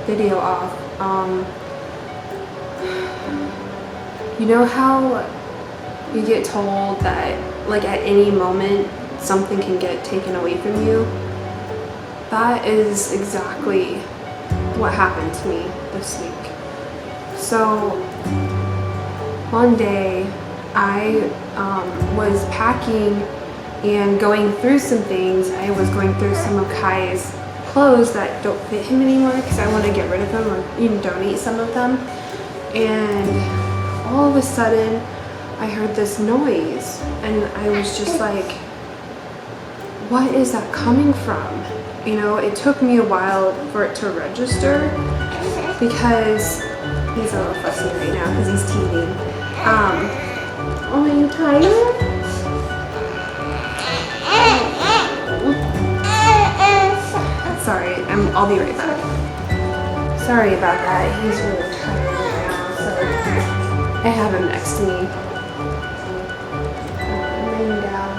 video off. You know how you get told that like at any moment something can get taken away from you? That is exactly what happened to me this week. So one day I was packing and going through some things. I was going through some of Kai's clothes that don't fit him anymore because I want to get rid of them or even donate some of them. And all of a sudden I heard this noise and I was just like, what is that coming from? You know, it took me a while for it to register because he's a little fussy right now because he's teething. Oh, are you tired? Sorry, I'll be right back. Sorry about that. He's really tired right now, so I have him next to me. I'm laying down.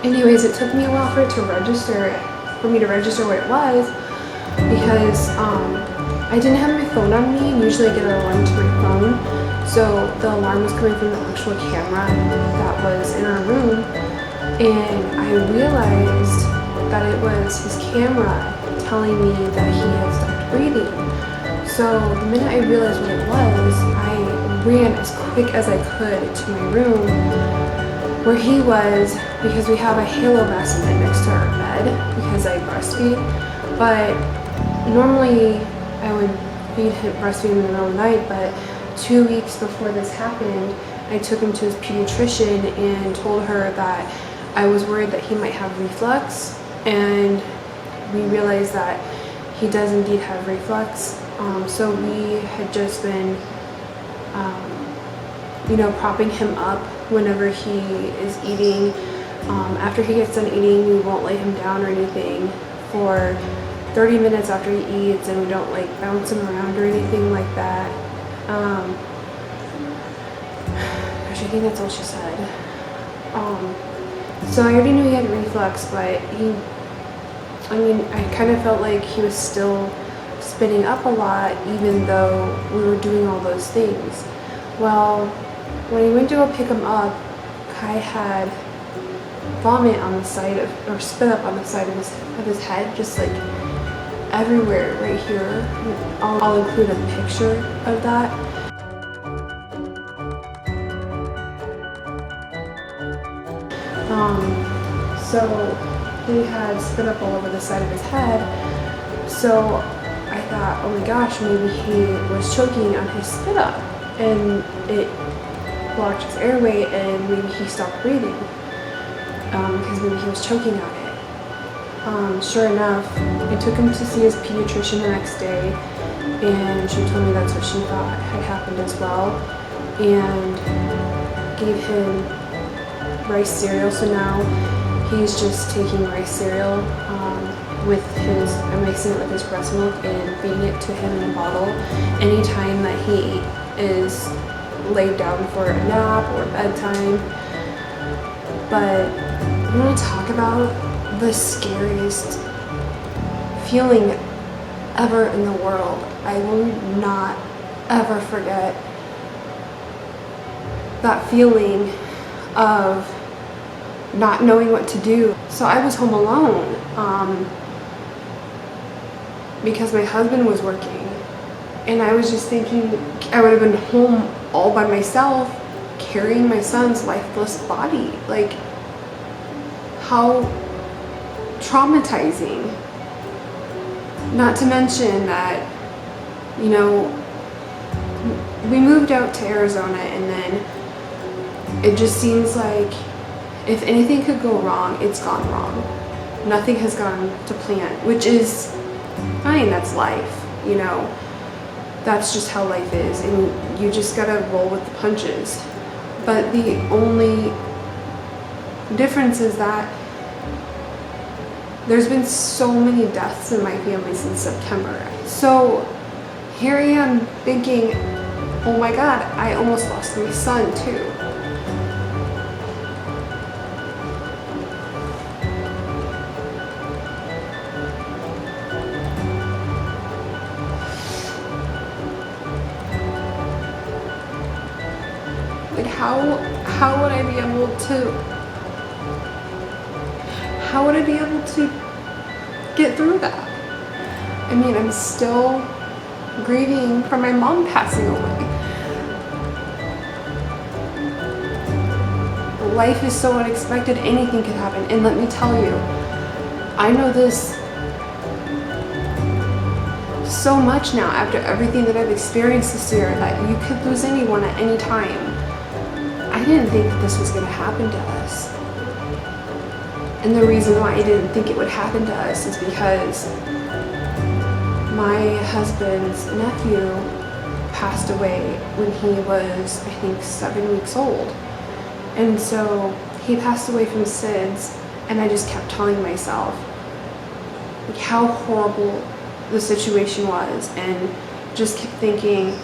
Anyways, it took me a while for me to register what it was because I didn't have my phone on me, and usually I get an alarm to my phone. So the alarm was coming from the actual camera that was in our room, and I realized that it was his camera telling me that he had stopped breathing. So the minute I realized what it was, I ran as quick as I could to my room where he was, because we have a halo bassinet next to our bed because I breastfeed. But normally I would breastfeed him in the middle of the night, but 2 weeks before this happened, I took him to his pediatrician and told her that I was worried that he might have reflux, and we realized that he does indeed have reflux. So we had just been, propping him up whenever he is eating. After he gets done eating, we won't lay him down or anything for 30 minutes after he eats, and we don't like bounce him around or anything like that. Gosh, I think that's all she said. So I already knew he had reflux, but I kind of felt like he was still spitting up a lot even though we were doing all those things. Well, when he went to go pick him up, Kai had vomit on the side of, or spit up on the side of his head, just like everywhere right here. I'll include a picture of that. So he had spit up all over the side of his head. So I thought, oh my gosh, maybe he was choking on his spit up and it blocked his airway and maybe he stopped breathing because maybe he was choking on it. Sure enough, I took him to see his pediatrician the next day, and she told me that's what she thought had happened as well, and gave him rice cereal. So now he's just taking rice cereal I'm mixing it with his breast milk and feeding it to him in a bottle anytime that he is laid down for a nap or bedtime. But I want to talk about the scariest feeling ever in the world. I will not ever forget that feeling of not knowing what to do. So I was home alone because my husband was working, and I was just thinking I would have been home all by myself carrying my son's lifeless body. Like, how traumatizing. Not to mention that, we moved out to Arizona, and then it just seems like if anything could go wrong, it's gone wrong. Nothing has gone to plan, which is fine. That's life, That's just how life is, and you just gotta roll with the punches. But the only difference is that there's been so many deaths in my family since September. So here I am thinking, oh my God, I almost lost my son too. Like how would I be able to get through that? I mean, I'm still grieving from my mom passing away. Life is so unexpected, anything could happen. And let me tell you, I know this so much now after everything that I've experienced this year, that you could lose anyone at any time. I didn't think that this was going to happen to us. And the reason why I didn't think it would happen to us is because my husband's nephew passed away when he was, I think, 7 weeks old. And so he passed away from SIDS, and I just kept telling myself like how horrible the situation was, and just kept thinking,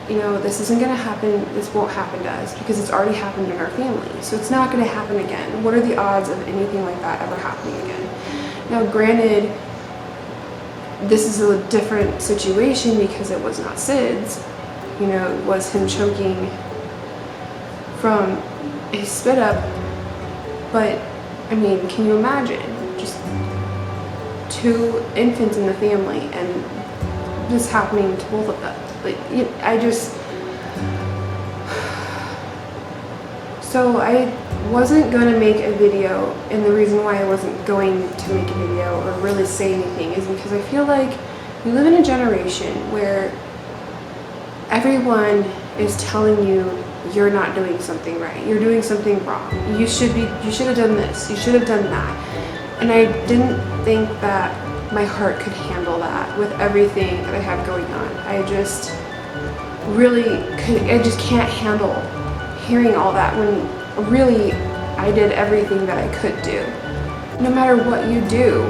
you know, this isn't going to happen, this won't happen to us because it's already happened in our family, so it's not going to happen again. What are the odds of anything like that ever happening again? Now granted, this is a different situation because it was not SIDS, you know, it was him choking from his spit up, but I mean, can you imagine just 2 infants in the family and this happening to both of them? Like, so I wasn't going to make a video, and the reason why I wasn't going to make a video or really say anything is because I feel like we live in a generation where everyone is telling you you're not doing something right, you're doing something wrong, you should have done this, you should have done that. And I didn't think that my heart could handle that with everything that I have going on. I just can't handle hearing all that when really I did everything that I could do. No matter what you do,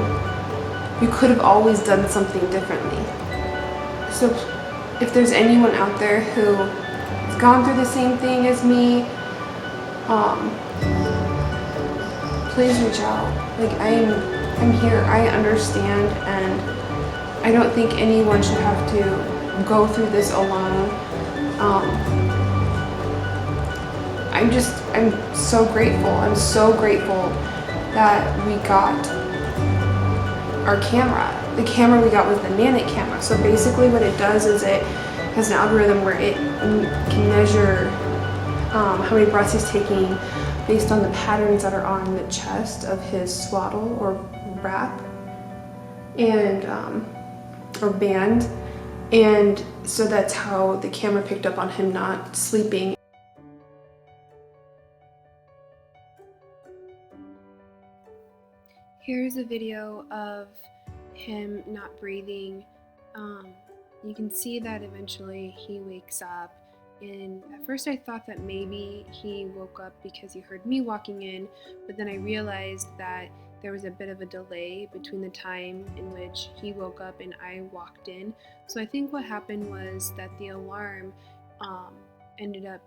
you could have always done something differently. So if there's anyone out there who has gone through the same thing as me, please reach out. Like, I'm here, I understand, and I don't think anyone should have to go through this alone. I'm so grateful. I'm so grateful that we got our camera. The camera we got was the Nanit camera. So basically what it does is it has an algorithm where it can measure how many breaths he's taking based on the patterns that are on the chest of his swaddle or wrap and or band. And so that's how the camera picked up on him not sleeping. Here's a video of him not breathing. You can see that eventually he wakes up, and at first I thought that maybe he woke up because he heard me walking in, but then I realized that there was a bit of a delay between the time in which he woke up and I walked in. So I think what happened was that the alarm ended up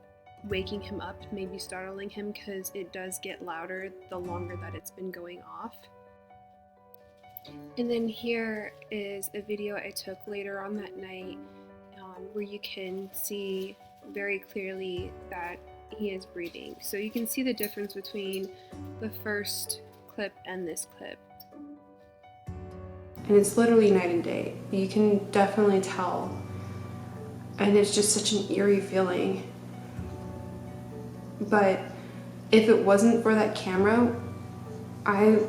waking him up, maybe startling him, because it does get louder the longer that it's been going off. And then here is a video I took later on that night where you can see very clearly that he is breathing. So you can see the difference between the first clip and this clip. And it's literally night and day. You can definitely tell. And it's just such an eerie feeling. But if it wasn't for that camera, I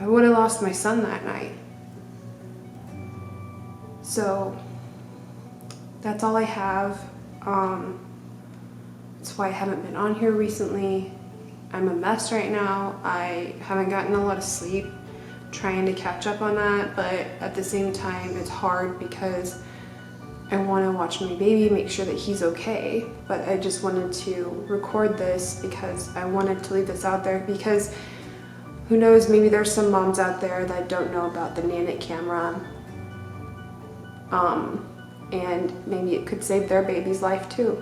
would have lost my son that night. So that's all I have. That's why I haven't been on here recently. I'm a mess right now. I haven't gotten a lot of sleep, trying to catch up on that, but at the same time it's hard because I want to watch my baby, make sure that he's okay. But I just wanted to record this because I wanted to leave this out there, because who knows, maybe there's some moms out there that don't know about the Nanit camera, and maybe it could save their baby's life too.